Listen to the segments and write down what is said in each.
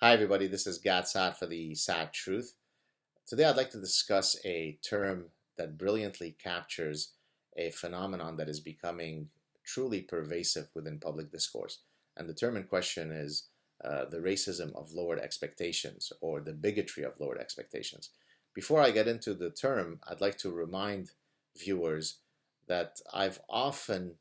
Hi, everybody. This is Saad for the Sad Truth. Today, I'd like to discuss a term that brilliantly captures a phenomenon that is becoming truly pervasive within public discourse. And the term in question is the racism of lowered expectations or the bigotry of lowered expectations. Before I get into the term, I'd like to remind viewers that I've often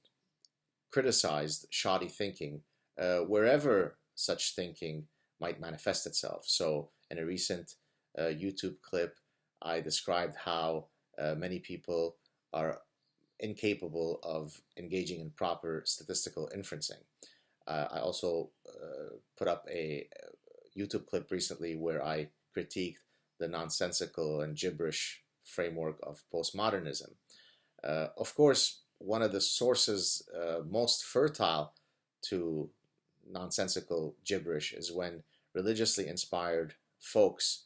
criticized shoddy thinking wherever such thinking might manifest itself. So, in a recent YouTube clip, I described how many people are incapable of engaging in proper statistical inferencing. I also put up a YouTube clip recently where I critiqued the nonsensical and gibberish framework of postmodernism. Of course, one of the sources most fertile to nonsensical gibberish is when religiously inspired folks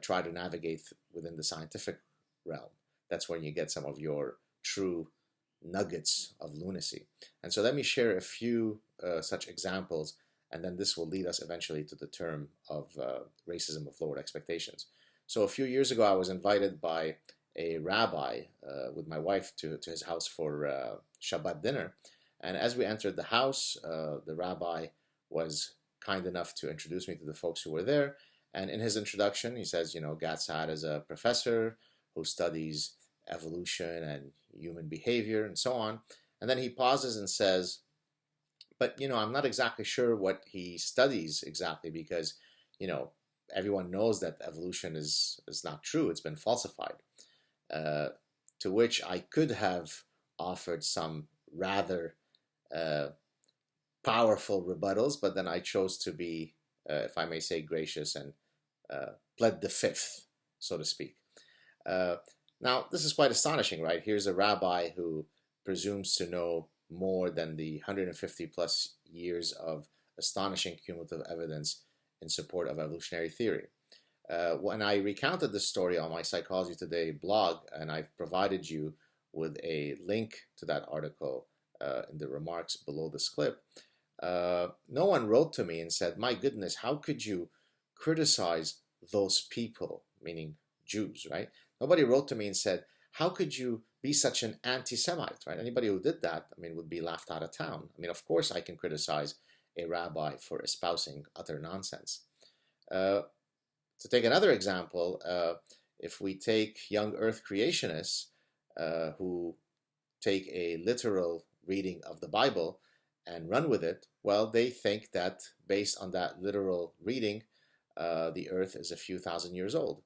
try to navigate within the scientific realm. That's when you get some of your true nuggets of lunacy. And so let me share a few such examples, and then this will lead us eventually to the term of racism of lowered expectations. So a few years ago, I was invited by a rabbi with my wife to his house for Shabbat dinner. And as we entered the house, the rabbi was kind enough to introduce me to the folks who were there. And in his introduction, he says, Saad is a professor who studies evolution and human behavior and so on. And then he pauses and says, but, I'm not exactly sure what he studies exactly because, everyone knows that evolution is not true. It's been falsified. To which I could have offered some rather powerful rebuttals, but then I chose to be, if I may say, gracious and pled the fifth, so to speak. Now, this is quite astonishing, right? Here's a rabbi who presumes to know more than the 150 plus years of astonishing cumulative evidence in support of evolutionary theory. When I recounted this story on my Psychology Today blog, and I've provided you with a link to that article in the remarks below this clip, no one wrote to me and said, my goodness, how could you criticize those people, meaning Jews, right? Nobody wrote to me and said, how could you be such an anti-Semite, right? Anybody who did that, would be laughed out of town. Of course I can criticize a rabbi for espousing utter nonsense. To take another example, if we take young earth creationists who take a literal reading of the Bible and run with it, well, they think that based on that literal reading, the earth is a few thousand years old.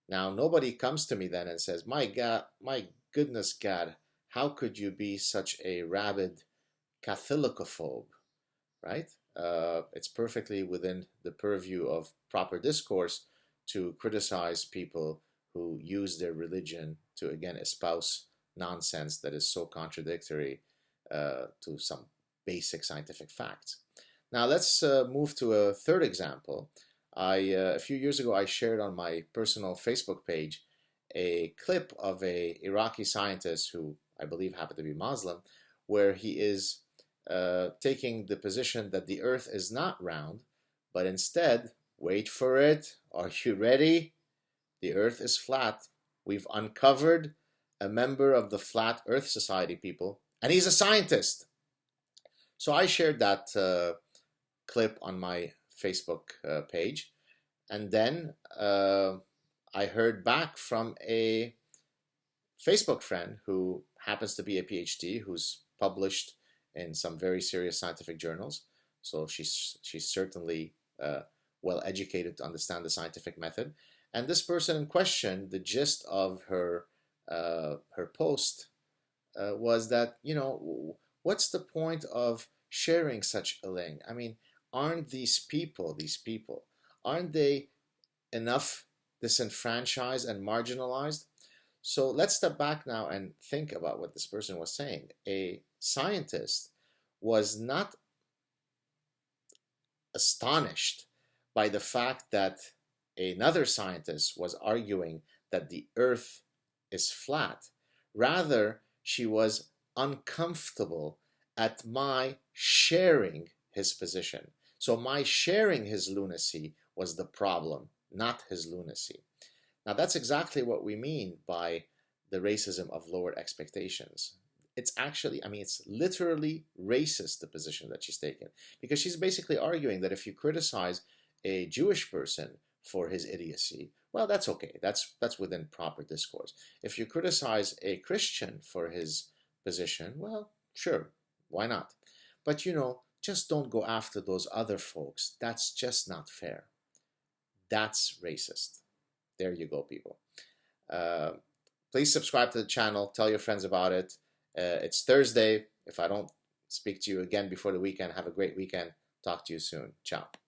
Now, nobody comes to me then and says, my God, my goodness, God, how could you be such a rabid Catholicophobe, right? It's perfectly within the purview of proper discourse to criticize people who use their religion to, again, espouse nonsense that is so contradictory to some basic scientific facts. Now, let's move to a third example. A few years ago, I shared on my personal Facebook page a clip of a Iraqi scientist who I believe happened to be Muslim, where he is taking the position that the earth is not round, but instead, wait for it, are you ready? The earth is flat. We've uncovered a member of the Flat Earth Society people, and he's a scientist. So I shared that clip on my Facebook page, and then I heard back from a Facebook friend who happens to be a PhD, who's published in some very serious scientific journals. So she's certainly well educated to understand the scientific method. And this person in question, the gist of her post was that, what's the point of sharing such a link? Aren't these people, aren't they enough disenfranchised and marginalized? So let's step back now and think about what this person was saying. A scientist was not astonished by the fact that another scientist was arguing that the earth is flat. Rather, she was uncomfortable at my sharing his position. So my sharing his lunacy was the problem, not his lunacy. Now that's exactly what we mean by the racism of lowered expectations. It's actually, I mean, it's literally racist, the position that she's taken, because she's basically arguing that if you criticize a Jewish person for his idiocy, well, that's okay. That's within proper discourse. If you criticize a Christian for his position, well, sure, why not? But just don't go after those other folks. That's just not fair. That's racist. There you go, people. Please subscribe to the channel. Tell your friends about it. It's Thursday. If I don't speak to you again before the weekend, have a great weekend. Talk to you soon. Ciao.